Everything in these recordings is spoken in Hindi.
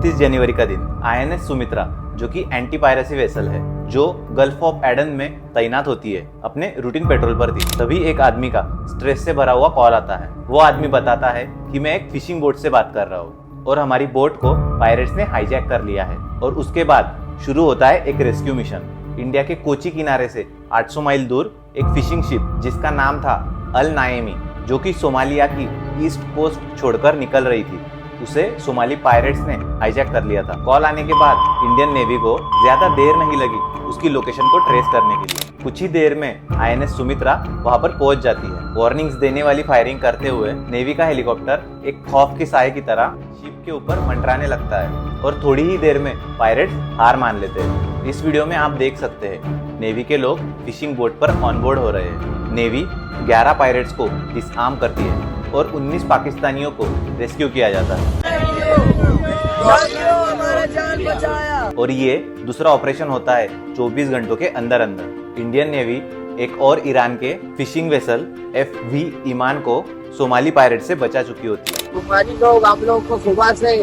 29 जनवरी का दिन आईएनएस सुमित्रा, जो कि एंटी पायरेसी वेसल है, जो गल्फ ऑफ एडन में तैनात होती है, अपने रूटीन पेट्रोल पर थी। तभी एक आदमी का स्ट्रेस से भरा हुआ कॉल आता है। वो आदमी बताता है कि मैं एक फिशिंग बोट से बात कर रहा हूँ और हमारी बोट को पायरेट्स ने हाईजैक कर लिया है। और उसके बाद शुरू होता है एक रेस्क्यू मिशन। इंडिया के कोची किनारे से 800 माइल दूर एक फिशिंग शिप जिसका नाम था अल नाएमी, जो कि सोमालिया की ईस्ट कोस्ट छोड़कर निकल रही थी, उसे सोमाली पायरेट्स ने हाईजैक कर लिया था। कॉल आने के बाद इंडियन नेवी को ज्यादा देर नहीं लगी उसकी लोकेशन को ट्रेस करने के लिए। कुछ ही देर में आईएनएस सुमित्रा वहां पर पहुंच जाती है। वार्निंग्स देने वाली फायरिंग करते हुए नेवी का हेलीकॉप्टर एक खौफ के साए की तरह शिप के ऊपर मंडराने लगता है और थोड़ी ही देर में पायरेट्स हार मान लेते हैं। इस वीडियो में आप देख सकते हैं नेवी के लोग फिशिंग बोट पर ऑनबोर्ड हो रहे हैं। नेवी 11 पायरेट्स को डिसआर्म करती है और 19 पाकिस्तानियों को रेस्क्यू किया जाता है। और ये दूसरा ऑपरेशन होता है 24 घंटों के अंदर अंदर। इंडियन नेवी एक और ईरान के फिशिंग वेसल FV ईमान को सोमाली पायरेट से बचा चुकी होती है। सोमाली लोग हम लोग को सुबह से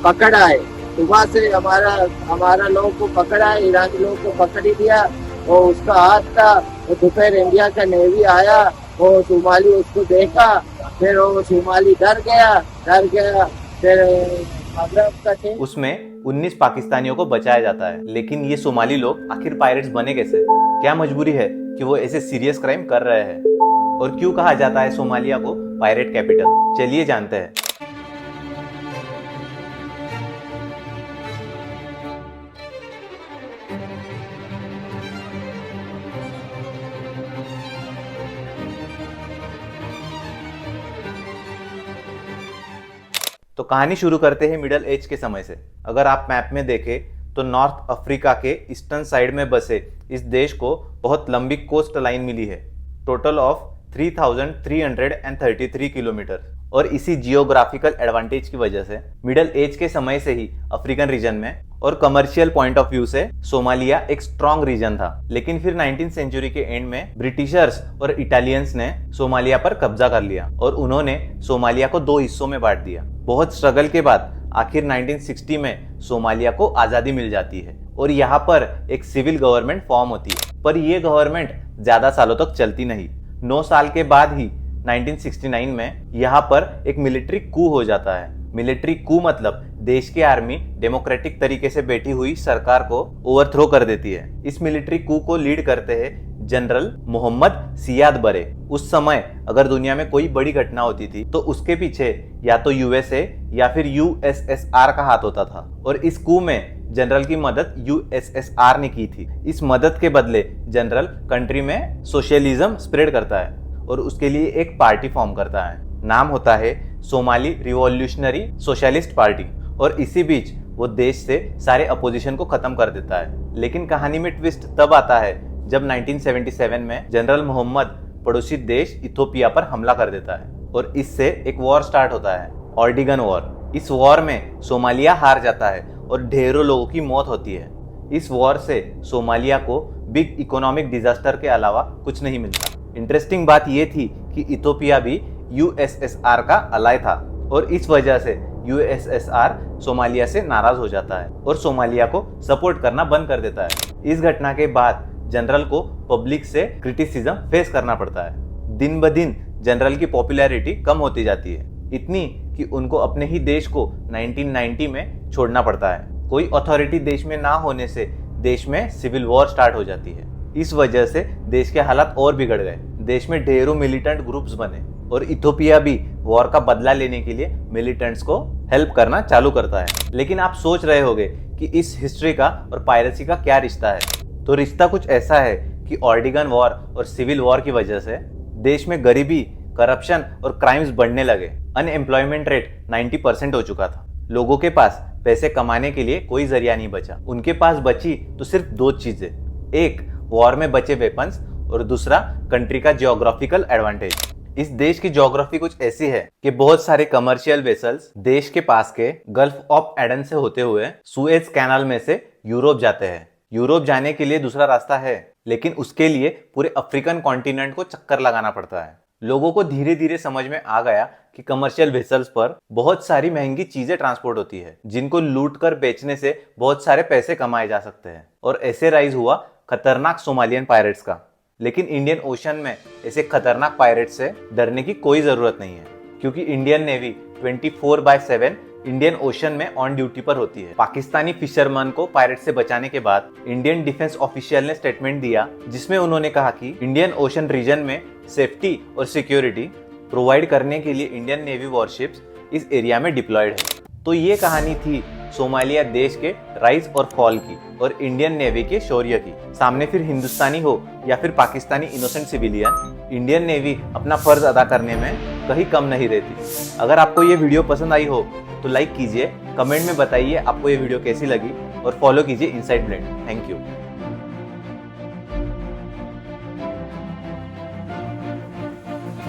पकड़ आए, सुबह से हमारा लोग को पकड़ आए, ईरानी लोग को पकड़ ही दिया और उसका हाथ था। दोपहर इंडिया का नेवी आया, वो सोमाली उसको देखा, फिर वो सोमाली डर गया फिर उसमें 19 पाकिस्तानियों को बचाया जाता है। लेकिन ये सोमाली लोग आखिर पायरेट्स बने कैसे? क्या मजबूरी है कि वो ऐसे सीरियस क्राइम कर रहे हैं? और क्यों कहा जाता है सोमालिया को पायरेट कैपिटल? चलिए जानते हैं। तो कहानी शुरू करते हैं मिडल एज के समय से। अगर आप मैप में देखें तो नॉर्थ अफ्रीका के ईस्टर्न साइड में बसे इस देश को बहुत लंबी कोस्ट लाइन मिली है, टोटल ऑफ 3,333 किलोमीटर। और इसी जियोग्राफिकल एडवांटेज की वजह से मिडल एज के समय से ही अफ्रीकन रीजन में और कमर्शियल पॉइंट ऑफ व्यू से सोमालिया एक स्ट्रॉन्ग रीजन था। लेकिन फिर 19th सेंचुरी के एंड में ब्रिटिशर्स और इटालियंस ने सोमालिया पर कब्जा कर लिया और उन्होंने सोमालिया को 2 हिस्सों में बांट दिया। बहुत स्ट्रगल के बाद आखिर 1960 में सोमालिया को आजादी मिल जाती है और यहाँ पर एक सिविल गवर्नमेंट फॉर्म होती है। पर यह गवर्नमेंट ज्यादा सालों तक चलती नहीं। 9 साल के बाद ही 1969 में यहाँ पर एक मिलिट्री कू हो जाता है। मिलिट्री कू मतलब देश की आर्मी डेमोक्रेटिक तरीके से बैठी हुई सरकार को ओवरथ्रो कर देती है। इस मिलिट्री कू को लीड करते हैं जनरल मोहम्मद सियाद बरे। उस समय अगर दुनिया में कोई बड़ी घटना होती थी तो उसके पीछे या तो यूएसए या फिर यूएसएसआर का हाथ होता था। और इस कू में जनरल की मदद यूएसएसआर ने की थी। इस मदद के बदले जनरल कंट्री में सोशलिज्म स्प्रेड करता है और उसके लिए एक पार्टी फॉर्म करता है। नाम होता है सोमाली रिवॉल्यूशनरी सोशलिस्ट पार्टी। और इसी बीच वो देश से सारे अपोजिशन को खत्म कर देता है। लेकिन कहानी में ट्विस्ट तब आता है जब 1977 में जनरल मोहम्मद पड़ोसी देश इथोपिया पर हमला कर देता है और इससे एक वॉर स्टार्ट होता है, ऑर्डिगन वॉर। इस वॉर में सोमालिया हार जाता है और ढेरों लोगों की मौत होती है। इस वॉर से सोमालिया को बिग इकोनॉमिक डिजास्टर के अलावा कुछ नहीं मिलता। इंटरेस्टिंग बात यह थी कि इथोपिया भी यूएसएसआर का अलाय था और इस वजह से यूएसएसआर सोमालिया से नाराज हो जाता है और सोमालिया को सपोर्ट करना बंद कर देता है। इस घटना के बाद जनरल को पब्लिक से क्रिटिसिज्म फेस करना पड़ता है। दिन ब दिन जनरल की पॉपुलैरिटी कम होती जाती है, इतनी कि उनको अपने ही देश को 1990 में छोड़ना पड़ता है। कोई अथॉरिटी देश में ना होने से देश में सिविल वॉर स्टार्ट हो जाती है। इस वजह से देश के हालात और बिगड़ गए। देश में ढेरों मिलिटेंट ग्रुप्स बने और इथोपिया भी वॉर का बदला लेने के लिए मिलिटेंट्स को हेल्प करना चालू करता है। लेकिन आप सोच रहे होंगे कि इस हिस्ट्री का और पायरेसी का क्या रिश्ता है? तो रिश्ता कुछ ऐसा है कि ऑर्डिगन वॉर और सिविल वॉर की वजह से देश में गरीबी, करप्शन और क्राइम्स बढ़ने लगे। अनएम्प्लॉयमेंट रेट 90% हो चुका था। लोगों के पास पैसे कमाने के लिए कोई जरिया नहीं बचा। उनके पास बची तो सिर्फ 2 चीजें, एक वॉर में बचे वेपन्स और दूसरा कंट्री का जियोग्राफिकल एडवांटेज। इस देश की ज्योग्राफी कुछ ऐसी है कि बहुत सारे कमर्शियल वेसल्स देश के पास के गल्फ ऑफ एडन से होते हुए सुएज कैनाल में से यूरोप जाते हैं। यूरोप जाने के लिए दूसरा रास्ता है, लेकिन उसके लिए पूरे अफ्रीकन कॉन्टिनेंट को चक्कर लगाना पड़ता है। लोगों को धीरे धीरे समझ में आ गया कि कमर्शियल वेसल्स पर बहुत सारी महंगी चीजें ट्रांसपोर्ट होती है जिनको लूट कर बेचने से बहुत सारे पैसे कमाए जा सकते हैं, और ऐसे राइज हुआ खतरनाक सोमालियन पायरेट्स का। लेकिन इंडियन ओशन में ऐसे खतरनाक पायरेट्स से डरने की कोई जरूरत नहीं है, क्योंकि इंडियन नेवी 24/7 इंडियन ओशन में ऑन ड्यूटी पर होती है। पाकिस्तानी फिशरमैन को पायरेट से बचाने के बाद इंडियन डिफेंस ऑफिशियल ने स्टेटमेंट दिया, जिसमें उन्होंने कहा कि इंडियन ओशन रीजन में सेफ्टी और सिक्योरिटी प्रोवाइड करने के लिए इंडियन नेवी वॉरशिप्स इस एरिया में डिप्लॉयड है। तो ये कहानी थी सोमालिया देश के राइज और फॉल की और इंडियन नेवी के शौर्य की। सामने फिर हिंदुस्तानी हो या फिर Pakistani innocent civilian, Indian navy अपना फर्ज अदा करने में कहीं कम नहीं रहती। अगर आपको ये वीडियो पसंद आई हो तो लाइक कीजिए, कमेंट में बताइए आपको ये वीडियो कैसी लगी और फॉलो कीजिए इनसाइड ब्लेंड। Thank you.